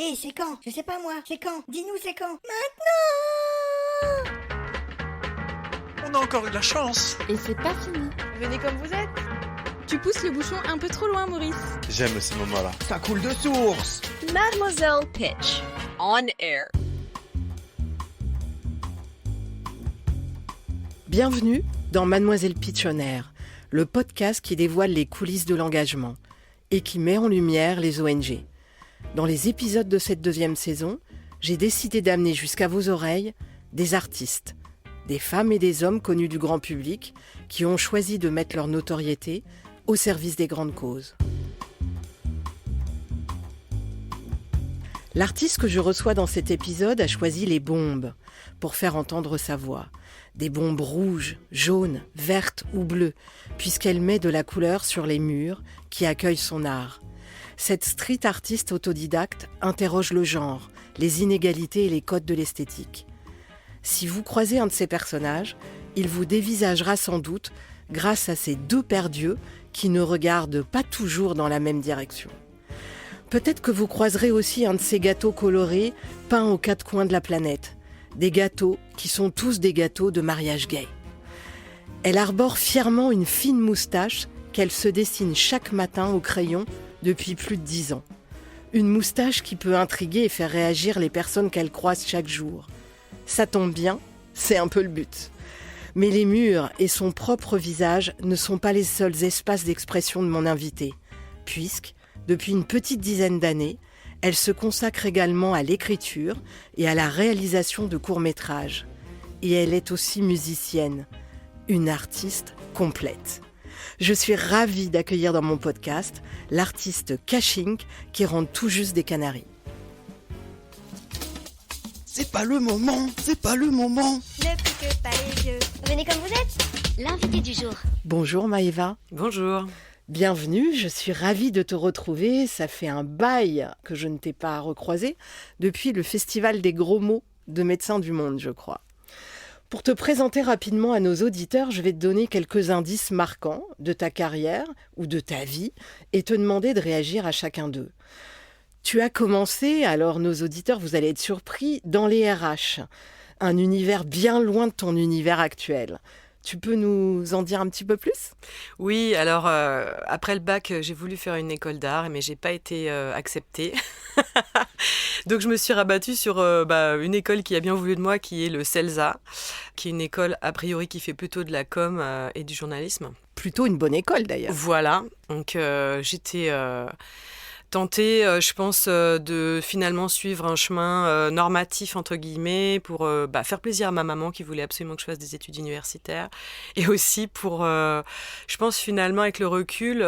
Hé, c'est quand? Je sais pas moi, c'est quand? Dis-nous c'est quand? Maintenant! On a encore eu de la chance. Et c'est pas fini. Venez comme vous êtes. Tu pousses le bouchon un peu trop loin, Maurice. J'aime ces moments-là. Ça coule de source. Mademoiselle Pitch, on air. Bienvenue dans Mademoiselle Pitch on Air, le podcast qui dévoile les coulisses de l'engagement et qui met en lumière les ONG. Dans les épisodes de cette deuxième saison, j'ai décidé d'amener jusqu'à vos oreilles des artistes, des femmes et des hommes connus du grand public qui ont choisi de mettre leur notoriété au service des grandes causes. L'artiste que je reçois dans cet épisode a choisi les bombes pour faire entendre sa voix. Des bombes rouges, jaunes, vertes ou bleues, puisqu'elle met de la couleur sur les murs qui accueillent son art. Cette street artiste autodidacte interroge le genre, les inégalités et les codes de l'esthétique. Si vous croisez un de ces personnages, il vous dévisagera sans doute grâce à ces deux paires d'yeux qui ne regardent pas toujours dans la même direction. Peut-être que vous croiserez aussi un de ces gâteaux colorés peints aux quatre coins de la planète. Des gâteaux qui sont tous des gâteaux de mariage gay. Elle arbore fièrement une fine moustache qu'elle se dessine chaque matin au crayon depuis plus de 10 ans. Une moustache qui peut intriguer et faire réagir les personnes qu'elle croise chaque jour. Ça tombe bien, c'est un peu le but. Mais les murs et son propre visage ne sont pas les seuls espaces d'expression de mon invitée, puisque, depuis une petite dizaine d'années, elle se consacre également à l'écriture et à la réalisation de courts-métrages. Et elle est aussi musicienne, une artiste complète. Je suis ravie d'accueillir dans mon podcast l'artiste Kashink qui rentre tout juste des Canaries. C'est pas le moment, c'est pas le moment. Ne pique pas les yeux. Venez comme vous êtes. L'invité du jour. Bonjour Maëva. Bonjour. Bienvenue, je suis ravie de te retrouver. Ça fait un bail que je ne t'ai pas recroisé depuis le Festival des gros mots de Médecins du Monde, je crois. Pour te présenter rapidement à nos auditeurs, je vais te donner quelques indices marquants de ta carrière ou de ta vie et te demander de réagir à chacun d'eux. Tu as commencé, alors nos auditeurs, vous allez être surpris, dans les RH, un univers bien loin de ton univers actuel. Tu peux nous en dire un petit peu plus ? Oui, alors après le bac, j'ai voulu faire une école d'art, mais j'ai pas été acceptée. Donc je me suis rabattue sur une école qui a bien voulu de moi, qui est le CELSA, qui est une école a priori qui fait plutôt de la com et du journalisme. Plutôt une bonne école d'ailleurs. Voilà, donc j'étais tentée, je pense, de finalement suivre un chemin normatif, entre guillemets, pour faire plaisir à ma maman qui voulait absolument que je fasse des études universitaires. Et aussi pour, je pense finalement, avec le recul,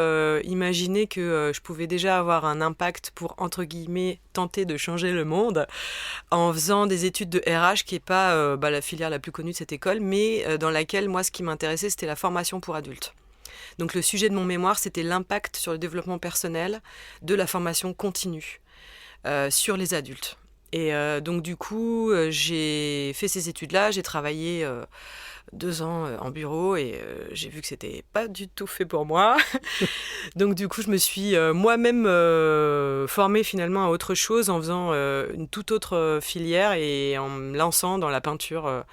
imaginer que je pouvais déjà avoir un impact pour, entre guillemets, tenter de changer le monde en faisant des études de RH, qui n'est pas la filière la plus connue de cette école, mais dans laquelle, moi, ce qui m'intéressait, c'était la formation pour adultes. Donc le sujet de mon mémoire, c'était l'impact sur le développement personnel de la formation continue sur les adultes. Et donc du coup, j'ai fait ces études-là, j'ai travaillé 2 ans en bureau et j'ai vu que c'était pas du tout fait pour moi. Donc du coup, je me suis moi-même formée finalement à autre chose en faisant une toute autre filière et en me lançant dans la peinture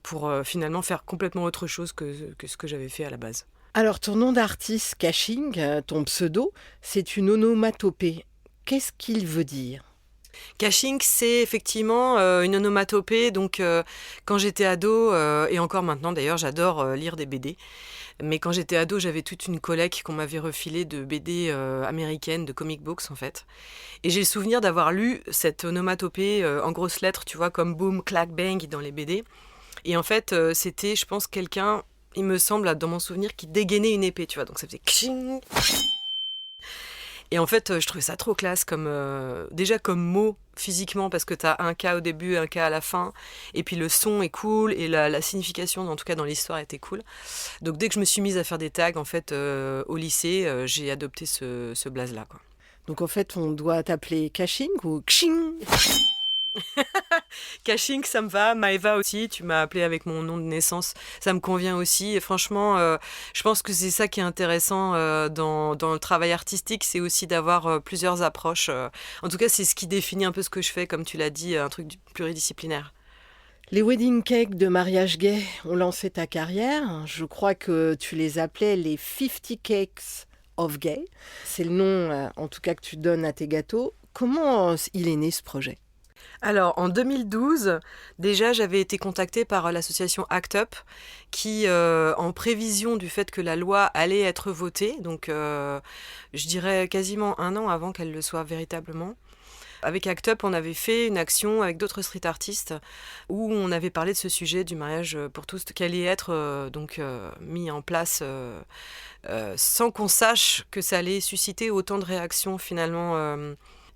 pour finalement faire complètement autre chose que ce que j'avais fait à la base. Alors, ton nom d'artiste, Kashink, ton pseudo, c'est une onomatopée. Qu'est-ce qu'il veut dire ? Kashink, c'est effectivement une onomatopée. Donc, quand j'étais ado, et encore maintenant d'ailleurs, j'adore lire des BD. Mais quand j'étais ado, j'avais toute une collecte qu'on m'avait refilée de BD américaines, de comic books en fait. Et j'ai le souvenir d'avoir lu cette onomatopée en grosses lettres, tu vois, comme boom, clac, bang dans les BD. Et en fait, c'était, je pense, quelqu'un... Il me semble, dans mon souvenir, qui dégainait une épée, tu vois. Donc ça faisait kching. Et en fait, je trouvais ça trop classe, déjà comme mot physiquement, parce que t'as un K au début, un K à la fin. Et puis le son est cool, et la signification, en tout cas dans l'histoire, était cool. Donc dès que je me suis mise à faire des tags, en fait, au lycée, j'ai adopté ce blaze-là, quoi. Donc en fait, on doit t'appeler Kashink ou Kshing ? Kashing, ça me va. Maeva aussi, tu m'as appelé avec mon nom de naissance, ça me convient aussi. Et franchement, je pense que c'est ça qui est intéressant dans le travail artistique, c'est aussi d'avoir plusieurs approches. En tout cas, c'est ce qui définit un peu ce que je fais, comme tu l'as dit, un truc pluridisciplinaire. Les wedding cakes de mariage gay ont lancé ta carrière. Je crois que tu les appelais les 50 Cakes of Gay. C'est le nom, en tout cas, que tu donnes à tes gâteaux. Comment il est né, ce projet ? Alors, en 2012, déjà, j'avais été contactée par l'association ACT UP qui, en prévision du fait que la loi allait être votée, donc je dirais quasiment un an avant qu'elle le soit véritablement, avec ACT UP, on avait fait une action avec d'autres street artistes où on avait parlé de ce sujet du mariage pour tous qui allait être mis en place sans qu'on sache que ça allait susciter autant de réactions finalement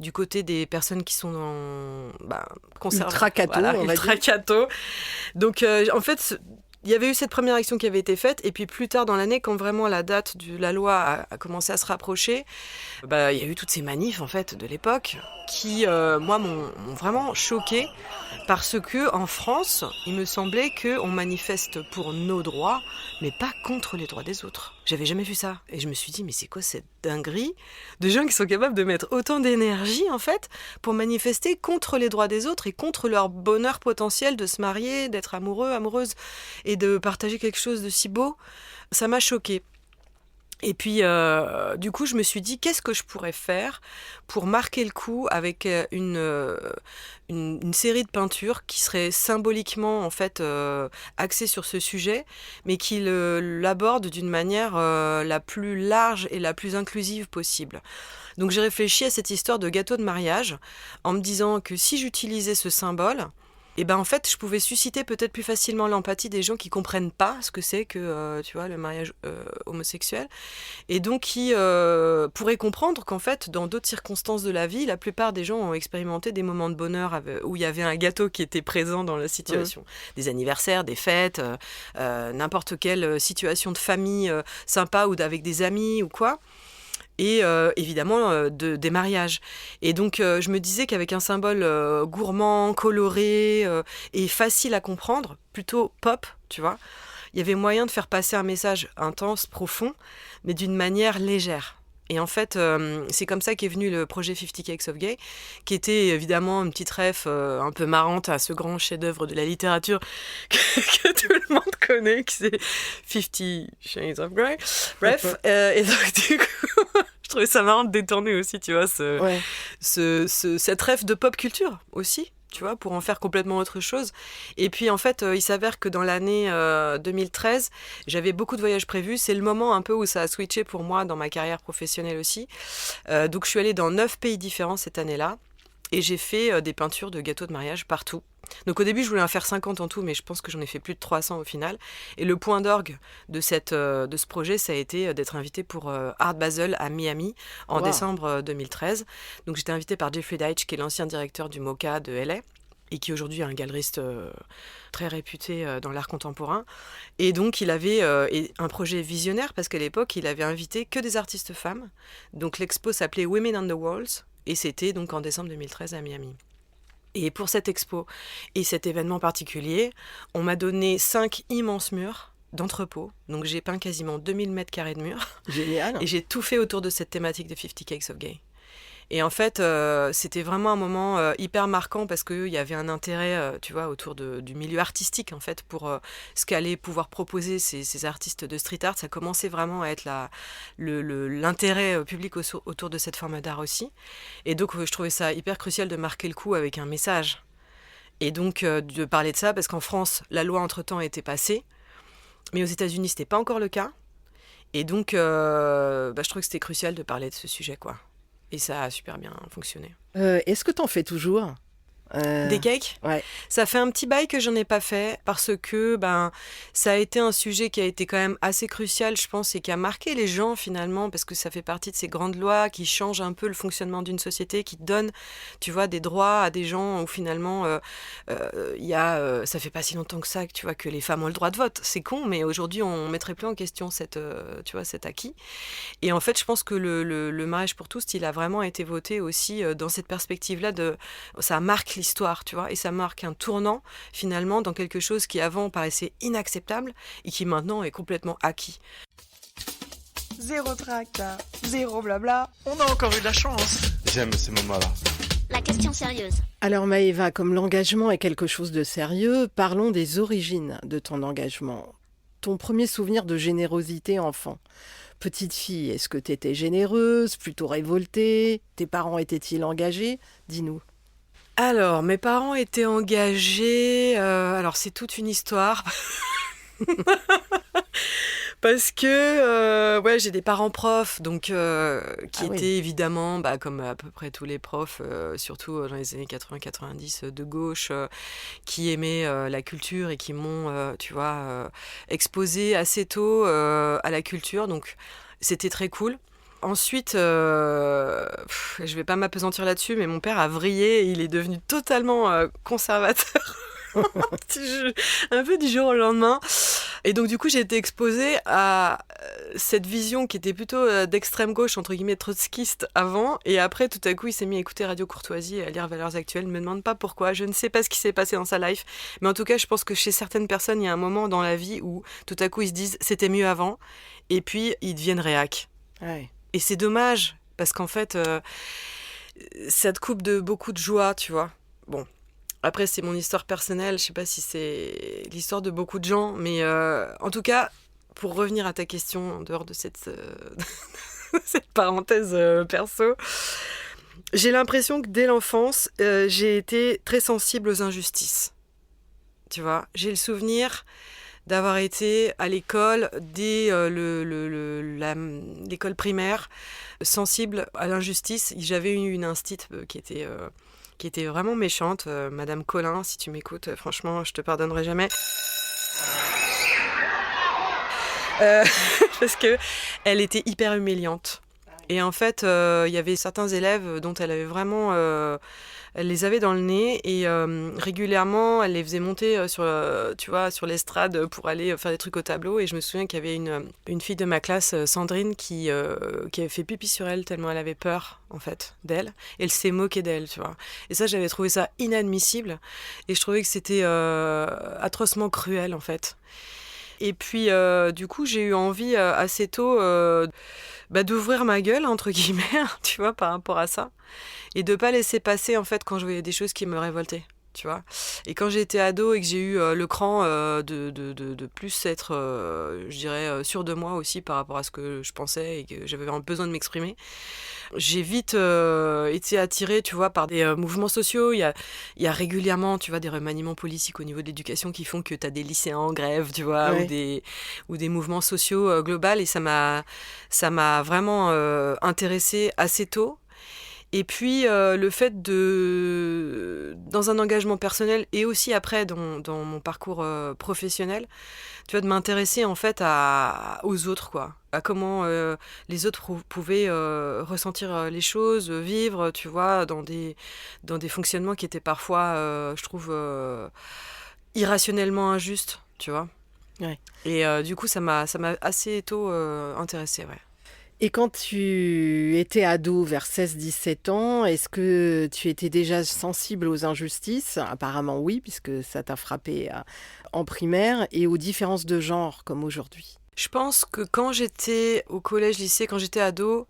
du côté des personnes qui sont ultra catho, on va ultra dire. catho. Donc en fait, il y avait eu cette première action qui avait été faite, et puis plus tard dans l'année, quand vraiment la date de la loi a commencé à se rapprocher, il y a eu toutes ces manifs en fait de l'époque qui, moi, m'ont vraiment choquée, parce que en France, il me semblait qu'on manifeste pour nos droits, mais pas contre les droits des autres. J'avais jamais vu ça, et je me suis dit, mais c'est quoi cette dinguerie de gens qui sont capables de mettre autant d'énergie en fait pour manifester contre les droits des autres et contre leur bonheur potentiel de se marier, d'être amoureux, amoureuse et de partager quelque chose de si beau. Ça m'a choquée. Et puis, du coup, je me suis dit, qu'est-ce que je pourrais faire pour marquer le coup avec une série de peintures qui serait symboliquement, en fait, axée sur ce sujet, mais qui l'aborde d'une manière la plus large et la plus inclusive possible. Donc, j'ai réfléchi à cette histoire de gâteau de mariage en me disant que si j'utilisais ce symbole, et en fait, je pouvais susciter peut-être plus facilement l'empathie des gens qui comprennent pas ce que c'est que, tu vois, le mariage homosexuel, et donc qui pourraient comprendre qu'en fait, dans d'autres circonstances de la vie, la plupart des gens ont expérimenté des moments de bonheur où il y avait un gâteau qui était présent dans la situation. Des anniversaires, des fêtes, n'importe quelle situation de famille sympa ou avec des amis ou quoi. Et évidemment des mariages. Et donc je me disais qu'avec un symbole gourmand, coloré et facile à comprendre, plutôt pop, tu vois, il y avait moyen de faire passer un message intense, profond, mais d'une manière légère. Et en fait, c'est comme ça qu'est venu le projet 50 Cakes of Gay, qui était évidemment une petite ref un peu marrante à ce grand chef-d'œuvre de la littérature que tout le monde connaît, qui c'est 50 Shades of Grey. Bref, et donc du coup, je trouvais ça marrant de détourner aussi, tu vois, cette ref de pop culture aussi, tu vois, pour en faire complètement autre chose. Et puis en fait, il s'avère que dans l'année 2013, j'avais beaucoup de voyages prévus. C'est le moment un peu où ça a switché pour moi dans ma carrière professionnelle aussi. Donc je suis allée dans 9 pays différents cette année-là. Et j'ai fait des peintures de gâteaux de mariage partout. Donc au début, je voulais en faire 50 en tout, mais je pense que j'en ai fait plus de 300 au final. Et le point d'orgue de ce projet, ça a été d'être invitée pour Art Basel à Miami en décembre 2013. Donc j'étais invitée par Jeffrey Deitch, qui est l'ancien directeur du MoCA de LA, et qui aujourd'hui est un galeriste très réputé dans l'art contemporain. Et donc il avait un projet visionnaire, parce qu'à l'époque, il avait invité que des artistes femmes. Donc l'expo s'appelait Women on the Walls, et c'était donc en décembre 2013 à Miami. Et pour cette expo et cet événement particulier, on m'a donné 5 immenses murs d'entrepôt. Donc j'ai peint quasiment 2000 mètres carrés de murs. Génial. Et j'ai tout fait autour de cette thématique de 50 Cakes of Gay. Et en fait, c'était vraiment un moment hyper marquant, parce qu'il y avait un intérêt, tu vois, autour du milieu artistique, en fait, pour ce qu'allaient pouvoir proposer ces artistes de street art. Ça commençait vraiment à être l'intérêt public autour de cette forme d'art aussi. Et donc, je trouvais ça hyper crucial de marquer le coup avec un message. Et donc, de parler de ça, parce qu'en France, la loi, entre-temps, était passée. Mais aux États-Unis, c'était pas encore le cas. Et donc, je trouvais que c'était crucial de parler de ce sujet, quoi. Et ça a super bien fonctionné. Est-ce que t'en fais toujours ? Des cakes ? Ouais. Ça fait un petit bail que j'en ai pas fait, parce que ça a été un sujet qui a été quand même assez crucial, je pense, et qui a marqué les gens finalement, parce que ça fait partie de ces grandes lois qui changent un peu le fonctionnement d'une société, qui donnent, tu vois, des droits à des gens où finalement ça fait pas si longtemps que ça, tu vois, que les femmes ont le droit de vote. C'est con, mais aujourd'hui on mettrait plus en question cet acquis. Et en fait, je pense que le mariage pour tous, il a vraiment été voté aussi dans cette perspective-là ça marque l'histoire, tu vois. Et ça marque un tournant, finalement, dans quelque chose qui avant paraissait inacceptable et qui maintenant est complètement acquis. Zéro tracta, zéro blabla. On a encore eu de la chance. J'aime ces moments-là. La question sérieuse. Alors Maëva, comme l'engagement est quelque chose de sérieux, parlons des origines de ton engagement. Ton premier souvenir de générosité enfant. Petite fille, est-ce que tu étais généreuse, plutôt révoltée? Tes parents étaient-ils engagés? Dis-nous. Alors, mes parents étaient engagés. Alors, c'est toute une histoire. Parce que ouais, j'ai des parents profs, donc qui étaient évidemment, comme à peu près tous les profs, surtout dans les années 80-90 de gauche, qui aimaient la culture et qui m'ont, tu vois, exposé assez tôt à la culture. Donc c'était très cool. Ensuite, je vais pas m'appesantir là-dessus, mais mon père a vrillé et il est devenu totalement conservateur. Un peu du jour au lendemain. Et donc du coup j'ai été exposée à cette vision qui était plutôt d'extrême gauche, entre guillemets trotskiste avant, et après tout à coup il s'est mis à écouter Radio Courtoisie et à lire Valeurs Actuelles. Ne me demande pas pourquoi, je ne sais pas ce qui s'est passé dans sa life, mais en tout cas je pense que chez certaines personnes il y a un moment dans la vie où tout à coup ils se disent c'était mieux avant, et puis ils deviennent réac. Ouais. Et c'est dommage, parce qu'en fait ça te coupe de beaucoup de joie, tu vois. Bon. Après, c'est mon histoire personnelle, je sais pas si c'est l'histoire de beaucoup de gens, mais en tout cas, pour revenir à ta question, en dehors de cette parenthèse perso, j'ai l'impression que dès l'enfance, j'ai été très sensible aux injustices. Tu vois, j'ai le souvenir d'avoir été à l'école, dès l'école primaire, sensible à l'injustice. J'avais eu une instite qui était vraiment méchante. Madame Collin, si tu m'écoutes, franchement, je te pardonnerai jamais. Parce que elle était hyper humiliante. Et en fait, il y avait certains élèves dont elle avait vraiment... elle les avait dans le nez et régulièrement, elle les faisait monter sur l'estrade pour aller faire des trucs au tableau. Et je me souviens qu'il y avait une fille de ma classe, Sandrine, qui avait fait pipi sur elle tellement elle avait peur, en fait, d'elle. Et elle s'est moquée d'elle, tu vois. Et ça, j'avais trouvé ça inadmissible. Et je trouvais que c'était atrocement cruel, en fait. Et puis, du coup, j'ai eu envie assez tôt d'ouvrir ma gueule, entre guillemets, tu vois, par rapport à ça. Et de pas laisser passer, en fait, quand je voyais des choses qui me révoltaient, tu vois. Et quand j'étais ado et que j'ai eu le cran de plus être, je dirais, sûre de moi aussi par rapport à ce que je pensais et que j'avais besoin de m'exprimer, j'ai vite été attirée, tu vois, par des mouvements sociaux. Il y a régulièrement, tu vois, des remaniements politiques au niveau de l'éducation qui font que tu as des lycéens en grève, tu vois, ouais. ou des mouvements sociaux globaux. Et ça m'a vraiment intéressée assez tôt. Et puis, le fait dans un engagement personnel et aussi après dans mon parcours professionnel, tu vois, de m'intéresser en fait aux autres, quoi. À comment les autres pouvaient ressentir les choses, vivre, tu vois, dans des fonctionnements qui étaient parfois, je trouve, irrationnellement injustes, tu vois. Ouais. Et du coup, ça m'a assez tôt intéressée, ouais. Et quand tu étais ado, vers 16-17 ans, est-ce que tu étais déjà sensible aux injustices? Apparemment oui, puisque ça t'a frappé en primaire, et aux différences de genre, comme aujourd'hui. Je pense que quand j'étais au collège, lycée, quand j'étais ado,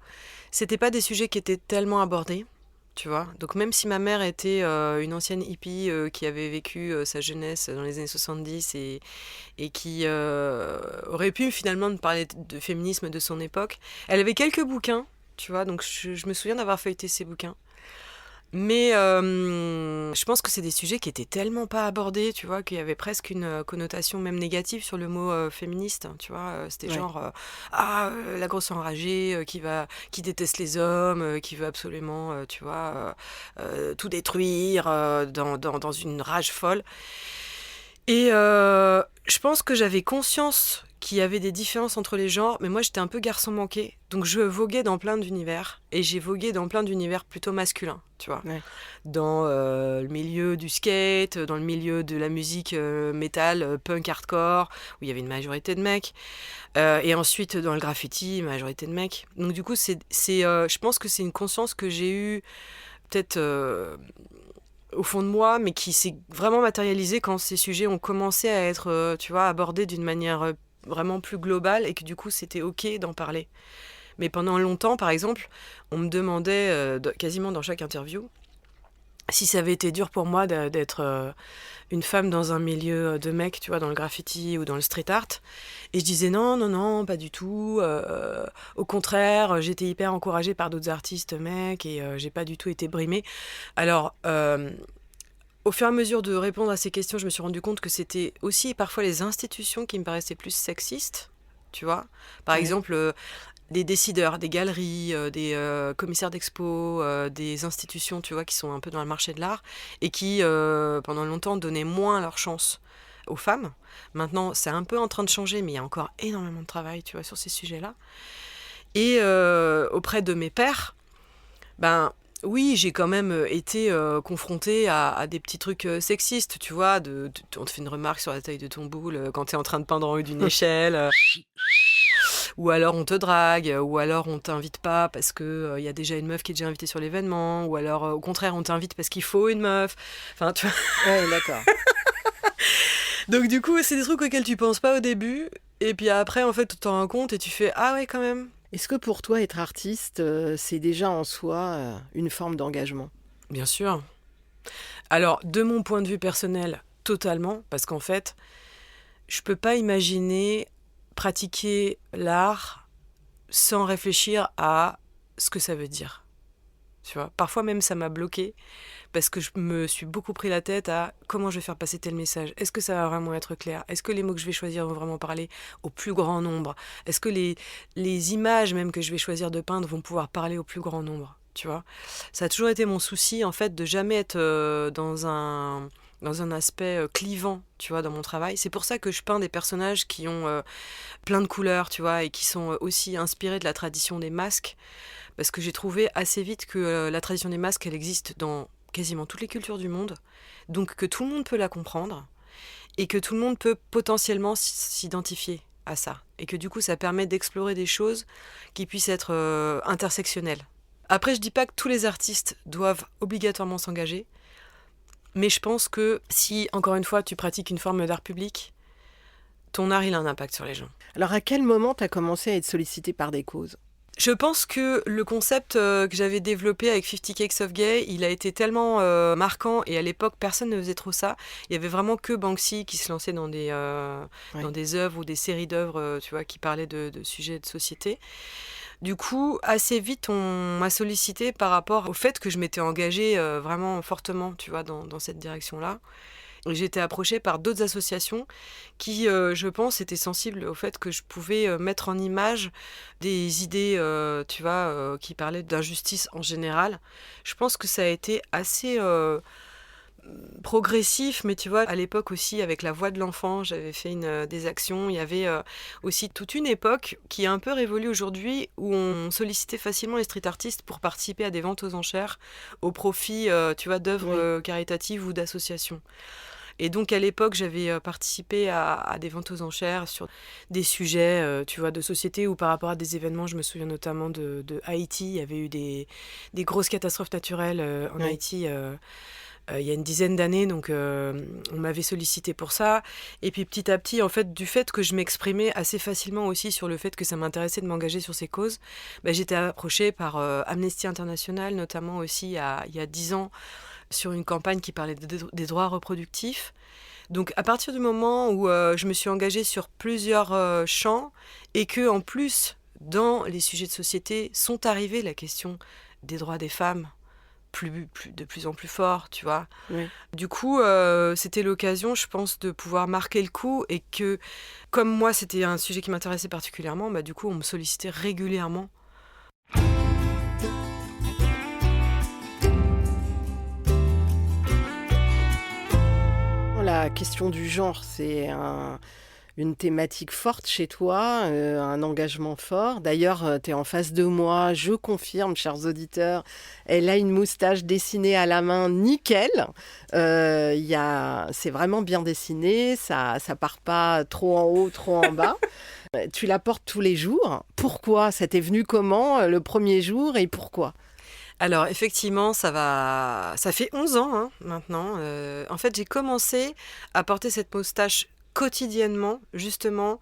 c'était pas des sujets qui étaient tellement abordés, tu vois. Donc même si ma mère était une ancienne hippie qui avait vécu sa jeunesse dans les années 70 et qui aurait pu finalement me parler de féminisme de son époque, elle avait quelques bouquins, tu vois, donc je me souviens d'avoir feuilleté ces bouquins. Mais je pense que c'est des sujets qui étaient tellement pas abordés, tu vois, qu'il y avait presque une connotation même négative sur le mot féministe, tu vois. C'était genre la grosse enragée qui déteste les hommes, qui veut absolument, tu vois, tout détruire dans une rage folle. Et je pense que j'avais conscience qu'il y avait des différences entre les genres, mais moi j'étais un peu garçon manqué, donc je voguais dans plein d'univers, et j'ai vogué dans plein d'univers plutôt masculins, tu vois, dans le milieu du skate, dans le milieu de la musique métal, punk, hardcore, où il y avait une majorité de mecs, et ensuite dans le graffiti, majorité de mecs. Donc du coup, je pense que c'est une conscience que j'ai eue peut-être au fond de moi, mais qui s'est vraiment matérialisé quand ces sujets ont commencé à être, tu vois, abordés d'une manière vraiment plus globale et que du coup, c'était OK d'en parler. Mais pendant longtemps, par exemple, on me demandait quasiment dans chaque interview si ça avait été dur pour moi d'être une femme dans un milieu de mecs, tu vois, dans le graffiti ou dans le street art. Et je disais non, pas du tout. Au contraire, j'étais hyper encouragée par d'autres artistes mecs et j'ai pas du tout été brimée. Alors, au fur et à mesure de répondre à ces questions, je me suis rendu compte que c'était aussi parfois les institutions qui me paraissaient plus sexistes, tu vois. Par exemple, des décideurs, des galeries, des commissaires d'expo, des institutions, tu vois, qui sont un peu dans le marché de l'art et qui, pendant longtemps, donnaient moins leur chance aux femmes. Maintenant, c'est un peu en train de changer, mais il y a encore énormément de travail, tu vois, sur ces sujets-là. Et auprès de mes pairs, ben oui, j'ai quand même été confrontée à des petits trucs sexistes, tu vois, on te fait une remarque sur la taille de ton boule quand t'es en train de peindre en haut d'une échelle. Ou alors on te drague, ou alors on t'invite pas parce que y a déjà une meuf qui est déjà invitée sur l'événement, ou alors au contraire on t'invite parce qu'il faut une meuf. Enfin, tu vois. Ouais, d'accord. Donc du coup, c'est des trucs auxquels tu penses pas au début, et puis après en fait tu t'en rends compte et tu fais ah ouais quand même. Est-ce que pour toi, être artiste, c'est déjà en soi une forme d'engagement ? Bien sûr. Alors, de mon point de vue personnel, totalement, parce qu'en fait, je peux pas imaginer pratiquer l'art sans réfléchir à ce que ça veut dire. Tu vois, parfois même ça m'a bloquée parce que je me suis beaucoup pris la tête à comment je vais faire passer tel message. Est-ce que ça va vraiment être clair ? Est-ce que les mots que je vais choisir vont vraiment parler au plus grand nombre ? Est-ce que les images même que je vais choisir de peindre vont pouvoir parler au plus grand nombre ? Tu vois ? Ça a toujours été mon souci en fait de jamais être dans un aspect clivant, tu vois, dans mon travail. C'est pour ça que je peins des personnages qui ont plein de couleurs, tu vois, et qui sont aussi inspirés de la tradition des masques, parce que j'ai trouvé assez vite que la tradition des masques, elle existe dans quasiment toutes les cultures du monde, donc que tout le monde peut la comprendre, et que tout le monde peut potentiellement s'identifier à ça, et que du coup, ça permet d'explorer des choses qui puissent être intersectionnelles. Après, je dis pas que tous les artistes doivent obligatoirement s'engager, mais je pense que si, encore une fois, tu pratiques une forme d'art public, ton art, il a un impact sur les gens. Alors, à quel moment tu as commencé à être sollicité par des causes ? Je pense que le concept que j'avais développé avec 50 Cakes of Gay, il a été tellement marquant, et à l'époque, personne ne faisait trop ça. Il y avait vraiment que Banksy qui se lançait dans des œuvres ou des séries d'œuvres, tu vois, qui parlaient de sujets de société. Du coup, assez vite, on m'a sollicité par rapport au fait que je m'étais engagée vraiment fortement, tu vois, dans cette direction-là. Et j'ai été approchée par d'autres associations qui, je pense, étaient sensibles au fait que je pouvais mettre en image des idées, tu vois, qui parlaient d'injustice en général. Je pense que ça a été assez progressif, mais tu vois, à l'époque aussi, avec la voix de l'enfant, j'avais fait des actions. Il y avait aussi toute une époque qui est un peu révolue aujourd'hui, où on sollicitait facilement les street artistes pour participer à des ventes aux enchères au profit, tu vois, d'œuvres caritatives ou d'associations. Et donc, à l'époque, j'avais participé à des ventes aux enchères sur des sujets, tu vois, de société ou par rapport à des événements. Je me souviens notamment de Haïti. Il y avait eu des grosses catastrophes naturelles en Haïti il y a une dizaine d'années, donc on m'avait sollicité pour ça. Et puis petit à petit, en fait, du fait que je m'exprimais assez facilement aussi sur le fait que ça m'intéressait de m'engager sur ces causes, j'étais approchée par Amnesty International, notamment aussi il y a 10 ans, sur une campagne qui parlait des droits reproductifs. Donc à partir du moment où je me suis engagée sur plusieurs champs, et que en plus, dans les sujets de société, sont arrivées la question des droits des femmes, de plus en plus fort, tu vois. Oui. Du coup, c'était l'occasion, je pense, de pouvoir marquer le coup, et que, comme moi, c'était un sujet qui m'intéressait particulièrement, du coup, on me sollicitait régulièrement. La question du genre, c'est une thématique forte chez toi, un engagement fort. D'ailleurs, tu es en face de moi, je confirme, chers auditeurs, elle a une moustache dessinée à la main, nickel. C'est vraiment bien dessiné, ça part pas trop en haut, trop en bas. Tu la portes tous les jours. Pourquoi ? Ça t'est venu comment le premier jour, et pourquoi ? Alors effectivement, ça fait 11 ans hein, maintenant. En fait, j'ai commencé à porter cette moustache quotidiennement, justement,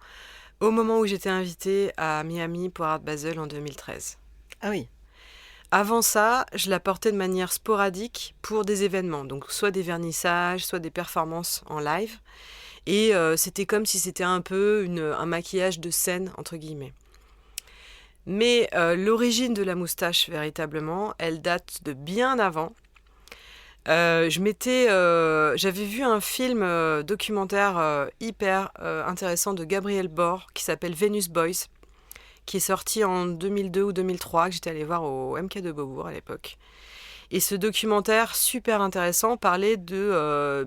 au moment où j'étais invitée à Miami pour Art Basel en 2013. Ah oui. Avant ça, je la portais de manière sporadique pour des événements, donc soit des vernissages, soit des performances en live. Et c'était comme si c'était un peu un maquillage de scène, entre guillemets. Mais l'origine de la moustache, véritablement, elle date de bien avant. J'avais vu un film documentaire hyper intéressant de Gabriel Bore qui s'appelle Venus Boys, qui est sorti en 2002 ou 2003, que j'étais allée voir au MK de Beaubourg à l'époque. Et ce documentaire super intéressant parlait de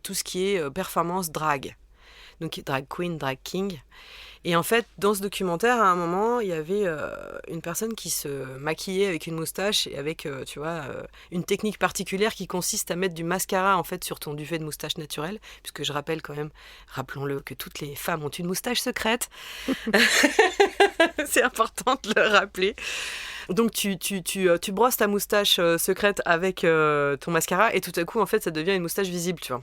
tout ce qui est performance drag. Donc drag queen, drag king. Et en fait, dans ce documentaire, à un moment, il y avait une personne qui se maquillait avec une moustache et avec, une technique particulière qui consiste à mettre du mascara en fait sur ton duvet de moustache naturelle, puisque je rappelle quand même, rappelons-le, que toutes les femmes ont une moustache secrète. C'est important de le rappeler. Donc tu brosses ta moustache secrète avec ton mascara et tout à coup, en fait, ça devient une moustache visible, tu vois.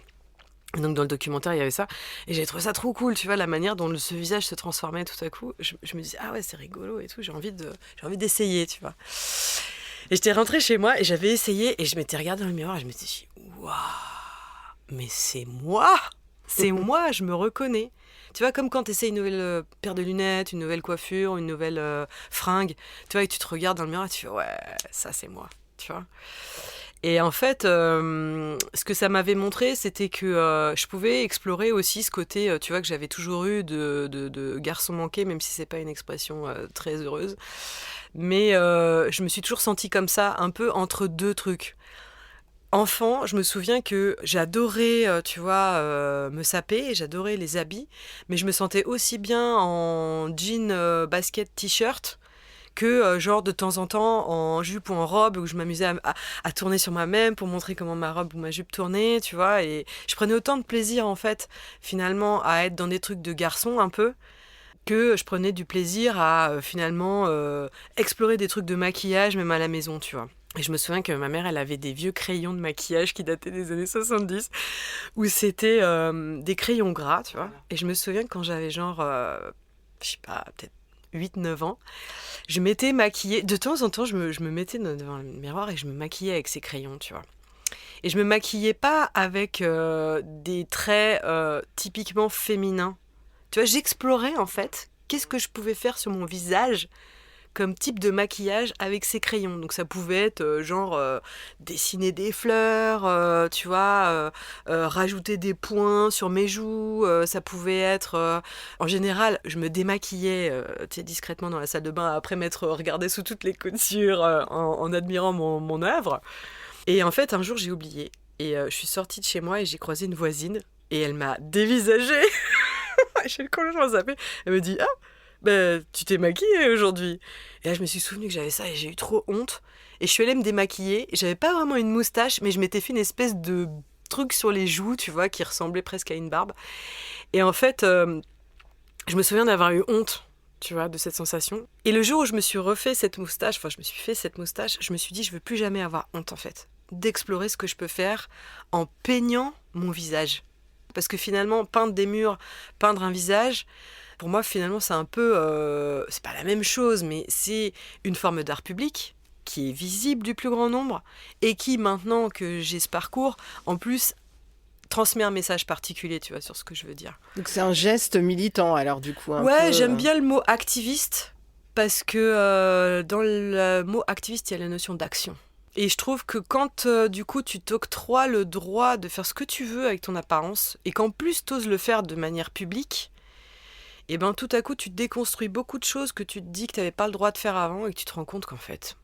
Donc dans le documentaire il y avait ça et j'ai trouvé ça trop cool, tu vois, la manière dont ce visage se transformait tout à coup. Je me disais ah ouais, c'est rigolo et tout, j'ai envie d'essayer, tu vois. Et j'étais rentrée chez moi et j'avais essayé et je m'étais regardée dans le miroir et je me suis dit waouh, mais c'est moi, je me reconnais. Tu vois, comme quand tu essaies une nouvelle paire de lunettes, une nouvelle coiffure, une nouvelle fringue, tu vois, et tu te regardes dans le miroir et tu fais ouais, ça c'est moi, tu vois. Et en fait, ce que ça m'avait montré, c'était que je pouvais explorer aussi ce côté, tu vois, que j'avais toujours eu de garçon manqué, même si c'est pas une expression très heureuse. Mais je me suis toujours sentie comme ça, un peu entre deux trucs. Enfant, je me souviens que j'adorais, tu vois, me saper, j'adorais les habits, mais je me sentais aussi bien en jean, basket, t-shirt, que genre de temps en temps en jupe ou en robe où je m'amusais à tourner sur moi-même pour montrer comment ma robe ou ma jupe tournait, tu vois, et je prenais autant de plaisir en fait finalement à être dans des trucs de garçon un peu que je prenais du plaisir à finalement explorer des trucs de maquillage même à la maison, tu vois. Et je me souviens que ma mère, elle avait des vieux crayons de maquillage qui dataient des années 70 où c'était des crayons gras, tu vois. Et je me souviens que quand j'avais genre je sais pas, peut-être 8-9 ans, je m'étais maquillée. De temps en temps, je me mettais devant le miroir et je me maquillais avec ces crayons, tu vois. Et je me maquillais pas avec des traits typiquement féminins. Tu vois, j'explorais en fait qu'est-ce que je pouvais faire sur mon visage comme type de maquillage avec ces crayons. Donc ça pouvait être dessiner des fleurs, tu vois, rajouter des points sur mes joues, ça pouvait être... en général, je me démaquillais discrètement dans la salle de bain après m'être regardée sous toutes les coutures en admirant mon œuvre. Et en fait, un jour, j'ai oublié. Et je suis sortie de chez moi et j'ai croisé une voisine et elle m'a dévisagée. J'ai complètement zappé. Elle me dit « Ah, ben, tu t'es maquillée aujourd'hui ?» Et là, je me suis souvenue que j'avais ça et j'ai eu trop honte. Et je suis allée me démaquiller. J'avais pas vraiment une moustache, mais je m'étais fait une espèce de truc sur les joues, tu vois, qui ressemblait presque à une barbe. Et en fait, je me souviens d'avoir eu honte, tu vois, de cette sensation. Et le jour où je me suis refait cette moustache, je me suis fait cette moustache, je me suis dit, je veux plus jamais avoir honte, en fait, d'explorer ce que je peux faire en peignant mon visage. Parce que finalement, peindre des murs, peindre un visage, pour moi, finalement, c'est un peu... c'est pas la même chose, mais c'est une forme d'art public qui est visible du plus grand nombre et qui, maintenant que j'ai ce parcours, en plus, transmet un message particulier, tu vois, sur ce que je veux dire. Donc c'est un geste militant, alors, du coup. Ouais, j'aime bien le mot activiste parce que dans le mot activiste, il y a la notion d'action. Et je trouve que quand, du coup, tu t'octroies le droit de faire ce que tu veux avec ton apparence, et qu'en plus, t'oses le faire de manière publique, et ben tout à coup, tu déconstruis beaucoup de choses que tu te dis que t'avais pas le droit de faire avant, et que tu te rends compte qu'en fait,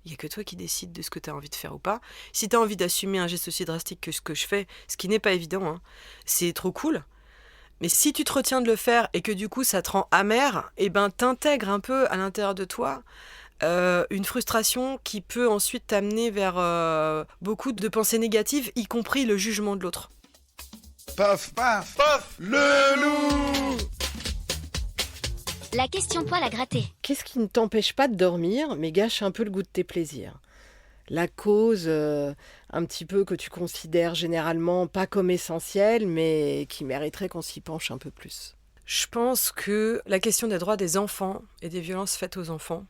il y a que toi qui décides de ce que t'as envie de faire ou pas. Si t'as envie d'assumer un geste aussi drastique que ce que je fais, ce qui n'est pas évident, hein, c'est trop cool. Mais si tu te retiens de le faire, et que du coup, ça te rend amer, et ben t'intègres un peu à l'intérieur de toi une frustration qui peut ensuite t'amener vers beaucoup de pensées négatives, y compris le jugement de l'autre. Paf, paf, paf, le loup. La question poil à gratter. Qu'est-ce qui ne t'empêche pas de dormir, mais gâche un peu le goût de tes plaisirs? La cause, un petit peu que tu considères généralement pas comme essentielle, mais qui mériterait qu'on s'y penche un peu plus. Je pense que la question des droits des enfants et des violences faites aux enfants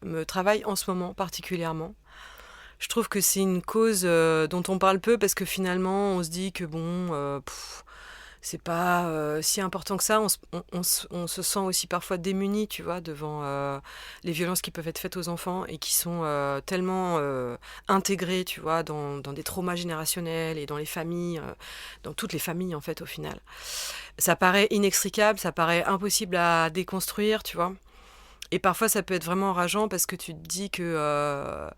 me travaille en ce moment particulièrement. Je trouve que c'est une cause dont on parle peu parce que finalement on se dit que c'est pas si important que ça. On se sent aussi parfois démuni, tu vois, devant les violences qui peuvent être faites aux enfants et qui sont tellement intégrées, tu vois, dans des traumas générationnels et dans les familles, dans toutes les familles en fait au final. Ça paraît inextricable, ça paraît impossible à déconstruire, tu vois. Et parfois ça peut être vraiment enrageant parce que tu te dis que...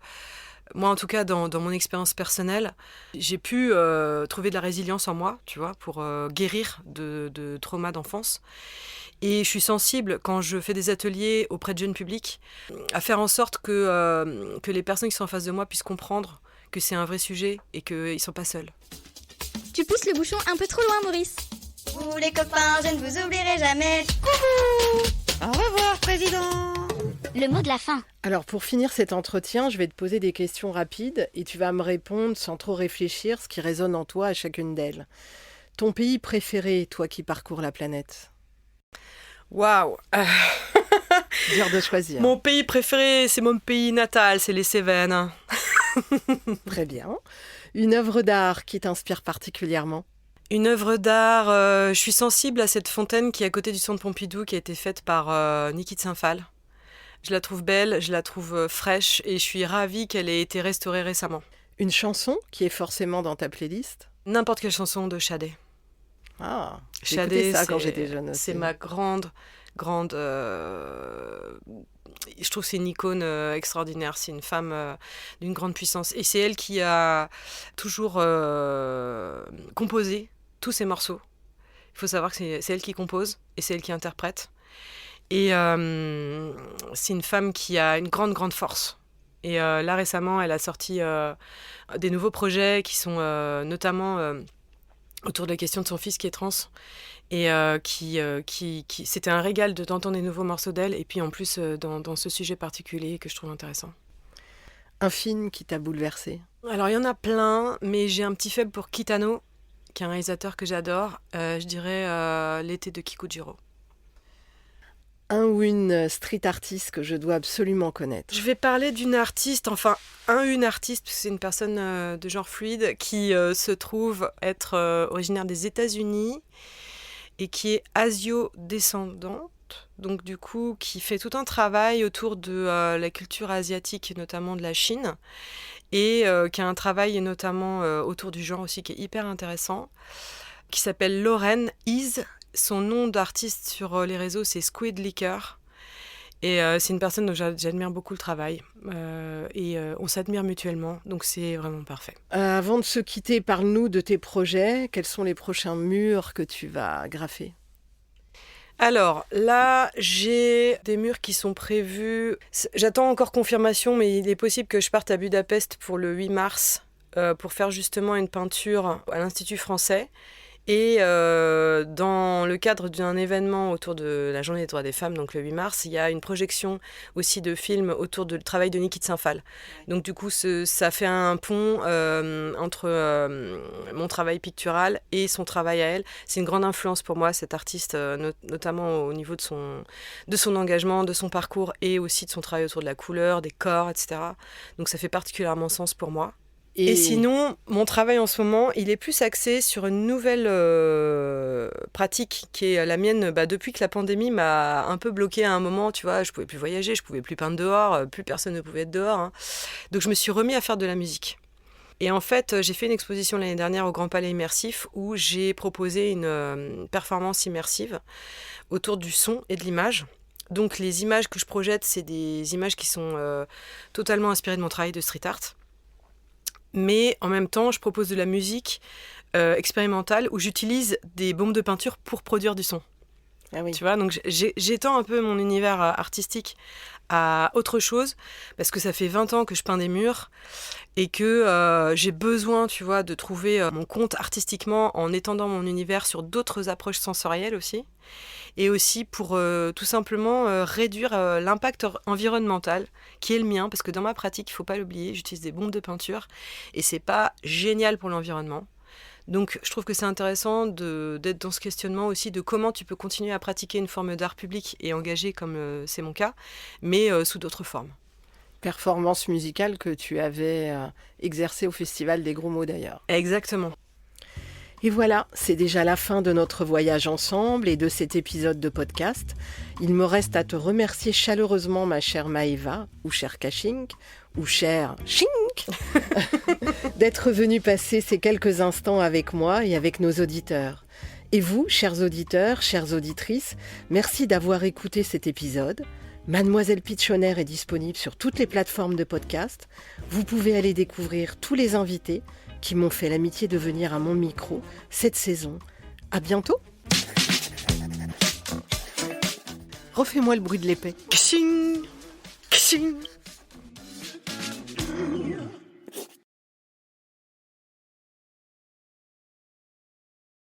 moi, en tout cas, dans mon expérience personnelle, j'ai pu trouver de la résilience en moi, tu vois, pour guérir de traumas d'enfance. Et je suis sensible, quand je fais des ateliers auprès de jeunes publics, à faire en sorte que les personnes qui sont en face de moi puissent comprendre que c'est un vrai sujet et qu'ils ne sont pas seuls. Tu pousses le bouchon un peu trop loin, Maurice. Vous les copains, je ne vous oublierai jamais. Coucou. Au revoir, président. Le mot de la fin. Alors pour finir cet entretien, je vais te poser des questions rapides et tu vas me répondre sans trop réfléchir ce qui résonne en toi à chacune d'elles. Ton pays préféré, toi qui parcours la planète? Waouh. Dur de choisir. Mon pays préféré, c'est mon pays natal, c'est les Cévennes. Très bien. Une œuvre d'art qui t'inspire particulièrement? Une œuvre d'art, je suis sensible à cette fontaine qui est à côté du centre Pompidou, qui a été faite par Niki de Saint-Phal. Je la trouve belle, je la trouve fraîche et je suis ravie qu'elle ait été restaurée récemment. Une chanson qui est forcément dans ta playlist? N'importe quelle chanson de Shadé. Ah, j'ai Shadé, écouté ça quand j'étais jeune aussi. C'est ma grande... je trouve que c'est une icône extraordinaire. C'est une femme d'une grande puissance. Et c'est elle qui a toujours composé tous ses morceaux. Il faut savoir que c'est elle qui compose et c'est elle qui interprète. Et c'est une femme qui a une grande force. Et là, récemment, elle a sorti des nouveaux projets qui sont notamment autour de la question de son fils qui est trans. Et c'était un régal d'entendre des nouveaux morceaux d'elle. Et puis en plus, dans ce sujet particulier que je trouve intéressant. Un film qui t'a bouleversé? Alors, il y en a plein, mais j'ai un petit faible pour Kitano, qui est un réalisateur que j'adore. Je dirais L'été de Kikujiro. Un ou une street artiste que je dois absolument connaître? Je vais parler d'une artiste, enfin une artiste, parce que c'est une personne de genre fluide qui se trouve être originaire des États-Unis et qui est asio-descendante, donc du coup qui fait tout un travail autour de la culture asiatique, notamment de la Chine, et qui a un travail notamment autour du genre aussi qui est hyper intéressant, qui s'appelle Lauren Is. Son nom d'artiste sur les réseaux, c'est Squid Liquor. Et c'est une personne dont j'admire beaucoup le travail. Et on s'admire mutuellement, donc c'est vraiment parfait. Avant de se quitter, parle-nous de tes projets. Quels sont les prochains murs que tu vas graffer? Alors là, j'ai des murs qui sont prévus. J'attends encore confirmation, mais il est possible que je parte à Budapest pour le 8 mars pour faire justement une peinture à l'Institut français. Et dans le cadre d'un événement autour de la Journée des droits des femmes, donc le 8 mars, il y a une projection aussi de films autour du travail de Niki de Saint-Phal. Donc du coup, ça fait un pont entre mon travail pictural et son travail à elle. C'est une grande influence pour moi, cette artiste, notamment au niveau de son engagement, de son parcours et aussi de son travail autour de la couleur, des corps, etc. Donc ça fait particulièrement sens pour moi. Et sinon, mon travail en ce moment, il est plus axé sur une nouvelle pratique qui est la mienne depuis que la pandémie m'a un peu bloquée à un moment, tu vois, je pouvais plus voyager, je pouvais plus peindre dehors, plus personne ne pouvait être dehors. Hein. Donc je me suis remis à faire de la musique. Et en fait, j'ai fait une exposition l'année dernière au Grand Palais Immersif où j'ai proposé une performance immersive autour du son et de l'image. Donc les images que je projette, c'est des images qui sont totalement inspirées de mon travail de street art. Mais en même temps, je propose de la musique expérimentale où j'utilise des bombes de peinture pour produire du son. Ah oui. Tu vois, donc j'étends un peu mon univers artistique à autre chose, parce que ça fait 20 ans que je peins des murs et que j'ai besoin, tu vois, de trouver mon compte artistiquement en étendant mon univers sur d'autres approches sensorielles aussi, et aussi pour tout simplement réduire l'impact environnemental qui est le mien, parce que dans ma pratique, il ne faut pas l'oublier, j'utilise des bombes de peinture et c'est pas génial pour l'environnement. Donc je trouve que c'est intéressant d'être dans ce questionnement aussi de comment tu peux continuer à pratiquer une forme d'art public et engagé comme c'est mon cas, mais sous d'autres formes. Performance musicale que tu avais exercée au Festival des Gros Mots d'ailleurs. Exactement. Et voilà, c'est déjà la fin de notre voyage ensemble et de cet épisode de podcast. Il me reste à te remercier chaleureusement, ma chère Maëva, ou chère Kachink, ou chère Chink, d'être venue passer ces quelques instants avec moi et avec nos auditeurs. Et vous, chers auditeurs, chères auditrices, merci d'avoir écouté cet épisode. Mademoiselle Pitchoner est disponible sur toutes les plateformes de podcast. Vous pouvez aller découvrir tous les invités qui m'ont fait l'amitié de venir à mon micro cette saison. À bientôt. Refais-moi le bruit de l'épée. Kshing, kshing.